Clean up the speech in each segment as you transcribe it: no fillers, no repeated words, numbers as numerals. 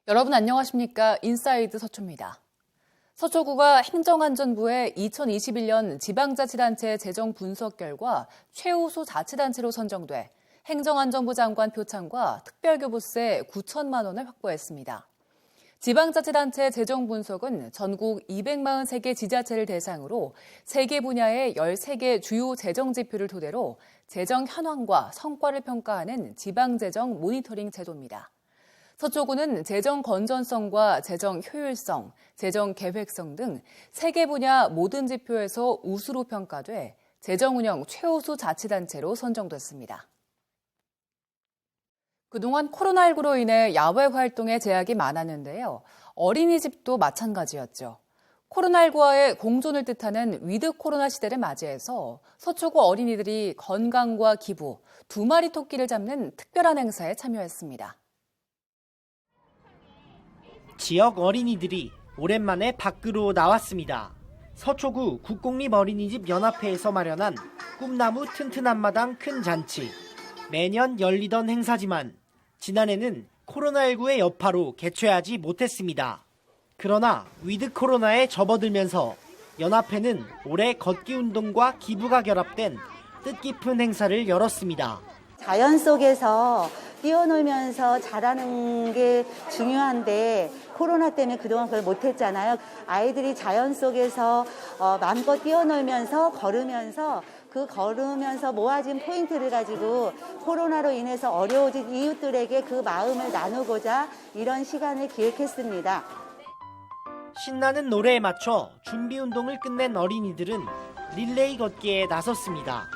여러분 안녕하십니까? 인사이드 서초입니다. 서초구가 행정안전부의 2021년 지방자치단체 재정 분석 결과 최우수 자치단체로 선정돼 행정안전부 장관 표창과 특별교부세 9천만 원을 확보했습니다. 지방자치단체 재정 분석은 전국 243개 지자체를 대상으로 세개 분야의 13개 주요 재정 지표를 토대로 재정 현황과 성과를 평가하는 지방재정 모니터링 제도입니다. 서초구는 재정 건전성과 재정 효율성, 재정 계획성 등 3개 분야 모든 지표에서 우수로 평가돼 재정 운영 최우수 자치단체로 선정됐습니다. 그동안 코로나19로 인해 야외 활동에 제약이 많았는데요. 어린이집도 마찬가지였죠. 코로나19와의 공존을 뜻하는 위드 코로나 시대를 맞이해서 서초구 어린이들이 건강과 기부, 2마리 토끼를 잡는 특별한 행사에 참여했습니다. 지역 어린이들이 오랜만에 밖으로 나왔습니다. 서초구 국공립어린이집 연합회에서 마련한 꿈나무 튼튼한 마당 큰 잔치. 매년 열리던 행사지만 지난해는 코로나19의 여파로 개최하지 못했습니다. 그러나 위드 코로나에 접어들면서 연합회는 올해 걷기 운동과 기부가 결합된 뜻깊은 행사를 열었습니다. 자연 속에서 뛰어놀면서 자라는 게 중요한데 코로나 때문에 그동안 그걸 못했잖아요. 아이들이 자연 속에서 마음껏 뛰어놀면서 걸으면서 모아진 포인트를 가지고 코로나로 인해서 어려워진 이웃들에게 그 마음을 나누고자 이런 시간을 기획했습니다. 신나는 노래에 맞춰 준비 운동을 끝낸 어린이들은 릴레이 걷기에 나섰습니다.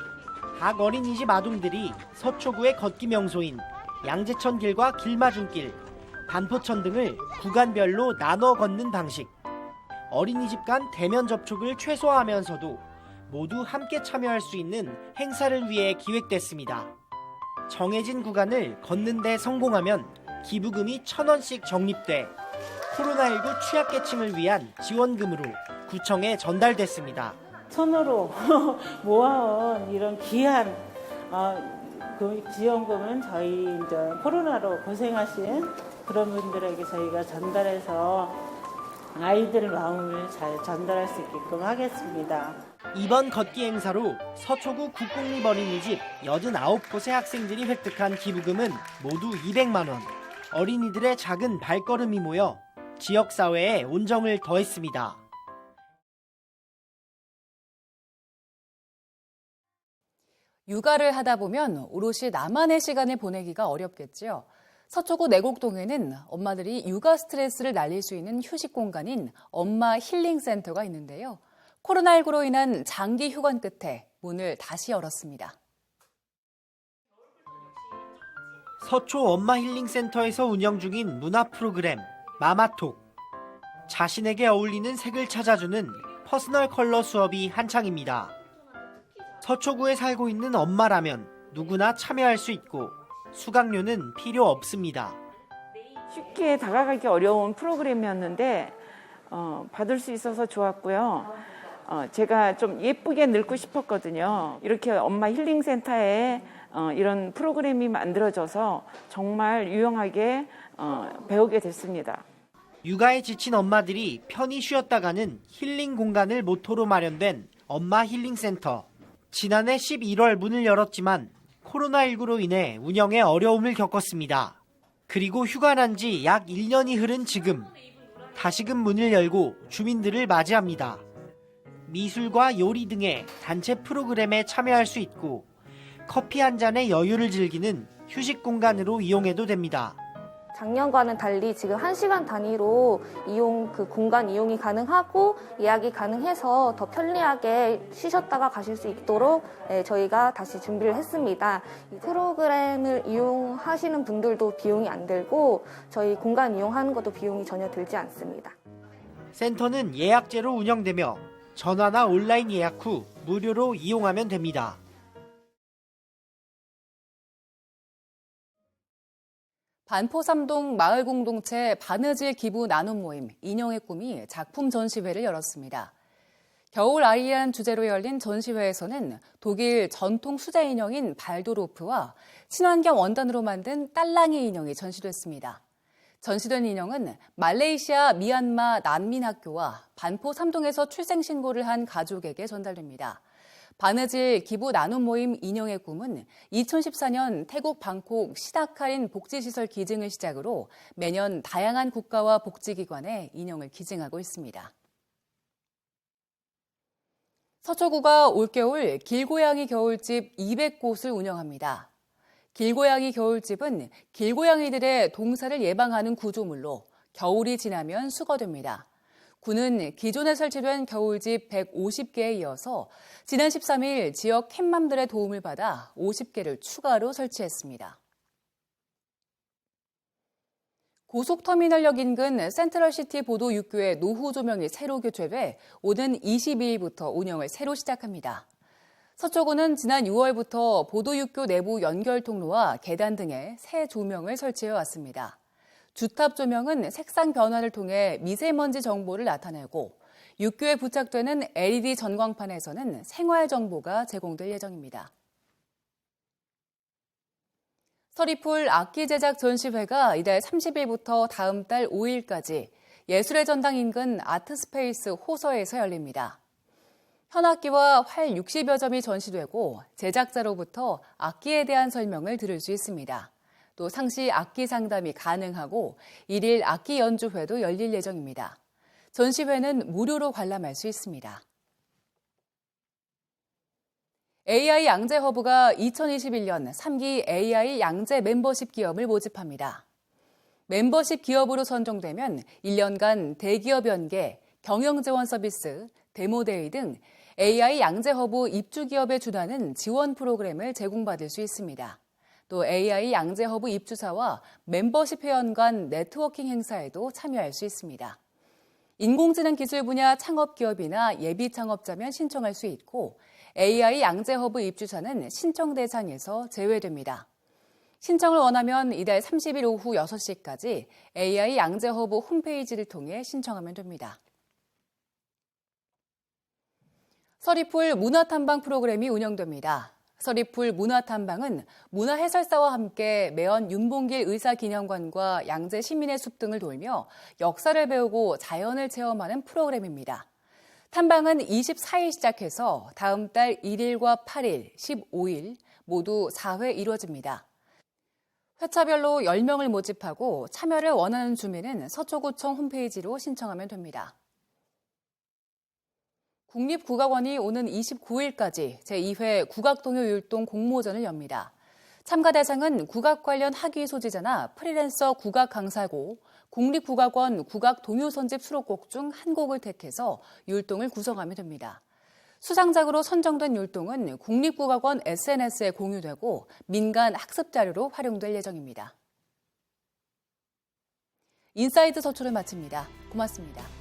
각 어린이집 아동들이 서초구의 걷기 명소인 양재천길과 길마중길, 반포천 등을 구간별로 나눠 걷는 방식. 어린이집 간 대면 접촉을 최소화하면서도 모두 함께 참여할 수 있는 행사를 위해 기획됐습니다. 정해진 구간을 걷는 데 성공하면 기부금이 1,000원씩 적립돼 코로나19 취약계층을 위한 지원금으로 구청에 전달됐습니다. 손으로 모아온 이런 귀한 그 지원금은 저희 이제 코로나로 고생하신 그런 분들에게 저희가 전달해서 아이들 마음을 잘 전달할 수 있게끔 하겠습니다. 이번 걷기 행사로 서초구 국공립어린이집 89곳의 학생들이 획득한 기부금은 모두 200만 원. 어린이들의 작은 발걸음이 모여 지역사회에 온정을 더했습니다. 육아를 하다 보면 오롯이 나만의 시간을 보내기가 어렵겠죠. 서초구 내곡동에는 엄마들이 육아 스트레스를 날릴 수 있는 휴식 공간인 엄마 힐링센터가 있는데요. 코로나19로 인한 장기 휴관 끝에 문을 다시 열었습니다. 서초 엄마 힐링센터에서 운영 중인 문화 프로그램 마마톡. 자신에게 어울리는 색을 찾아주는 퍼스널 컬러 수업이 한창입니다. 서초구에 살고 있는 엄마라면 누구나 참여할 수 있고 수강료는 필요 없습니다. 쉽게 다가가기 어려운 프로그램이었는데 받을 수 있어서 좋았고요. 제가 좀 예쁘게 늙고 싶었거든요. 이렇게 엄마 힐링센터에 이런 프로그램이 만들어져서 정말 유용하게 배우게 됐습니다. 육아에 지친 엄마들이 편히 쉬었다가는 힐링 공간을 모토로 마련된 엄마 힐링센터. 지난해 11월 문을 열었지만 코로나19로 인해 운영에 어려움을 겪었습니다. 그리고 휴가 난 지 약 1년이 흐른 지금 다시금 문을 열고 주민들을 맞이합니다. 미술과 요리 등의 단체 프로그램에 참여할 수 있고 커피 한 잔의 여유를 즐기는 휴식 공간으로 이용해도 됩니다. 작년과는 달리 지금 1시간 단위로 공간 이용이 가능하고 예약이 가능해서 더 편리하게 쉬셨다가 가실 수 있도록 저희가 다시 준비를 했습니다. 이 프로그램을 이용하시는 분들도 비용이 안 들고 저희 공간 이용하는 것도 비용이 전혀 들지 않습니다. 센터는 예약제로 운영되며 전화나 온라인 예약 후 무료로 이용하면 됩니다. 반포 3동 마을공동체 바느질 기부 나눔 모임 인형의 꿈이 작품 전시회를 열었습니다. 겨울 아이안 주제로 열린 전시회에서는 독일 전통 수제 인형인 발도로프와 친환경 원단으로 만든 딸랑이 인형이 전시됐습니다. 전시된 인형은 말레이시아 미얀마 난민학교와 반포 3동에서 출생신고를 한 가족에게 전달됩니다. 바느질 기부 나눔 모임 인형의 꿈은 2014년 태국 방콕 시다카린 복지시설 기증을 시작으로 매년 다양한 국가와 복지기관에 인형을 기증하고 있습니다. 서초구가 올겨울 길고양이 겨울집 200곳을 운영합니다. 길고양이 겨울집은 길고양이들의 동사를 예방하는 구조물로 겨울이 지나면 수거됩니다. 구는 기존에 설치된 겨울집 150개에 이어서 지난 13일 지역 캣맘들의 도움을 받아 50개를 추가로 설치했습니다. 고속터미널역 인근 센트럴시티 보도 육교의 노후 조명이 새로 교체돼 오는 22일부터 운영을 새로 시작합니다. 서초구는 지난 6월부터 보도 육교 내부 연결 통로와 계단 등에 새 조명을 설치해 왔습니다. 주탑 조명은 색상 변화를 통해 미세먼지 정보를 나타내고 육교에 부착되는 LED 전광판에서는 생활 정보가 제공될 예정입니다. 서리풀 악기 제작 전시회가 이달 30일부터 다음 달 5일까지 예술의 전당 인근 아트스페이스 호서에서 열립니다. 현악기와 활 60여 점이 전시되고 제작자로부터 악기에 대한 설명을 들을 수 있습니다. 또 상시 악기 상담이 가능하고 1일 악기 연주회도 열릴 예정입니다. 전시회는 무료로 관람할 수 있습니다. AI 양재 허브가 2021년 3기 AI 양재 멤버십 기업을 모집합니다. 멤버십 기업으로 선정되면 1년간 대기업 연계, 경영지원 서비스, 데모데이 등 AI 양재 허브 입주 기업에 준하는 지원 프로그램을 제공받을 수 있습니다. 또 AI 양재 허브 입주사와 멤버십 회원 간 네트워킹 행사에도 참여할 수 있습니다. 인공지능 기술 분야 창업 기업이나 예비 창업자면 신청할 수 있고 AI 양재 허브 입주사는 신청 대상에서 제외됩니다. 신청을 원하면 이달 30일 오후 6시까지 AI 양재 허브 홈페이지를 통해 신청하면 됩니다. 서리풀 문화탐방 프로그램이 운영됩니다. 서리풀 문화탐방은 문화해설사와 함께 매연 윤봉길 의사기념관과 양재 시민의 숲 등을 돌며 역사를 배우고 자연을 체험하는 프로그램입니다. 탐방은 24일 시작해서 다음 달 1일과 8일, 15일 모두 4회 이루어집니다. 회차별로 10명을 모집하고 참여를 원하는 주민은 서초구청 홈페이지로 신청하면 됩니다. 국립국악원이 오는 29일까지 제2회 국악동요율동 공모전을 엽니다. 참가 대상은 국악 관련 학위 소지자나 프리랜서 국악 강사고 국립국악원 국악동요선집 수록곡 중 한 곡을 택해서 율동을 구성하면 됩니다. 수상작으로 선정된 율동은 국립국악원 SNS에 공유되고 민간 학습 자료로 활용될 예정입니다. 인사이드 서초를 마칩니다. 고맙습니다.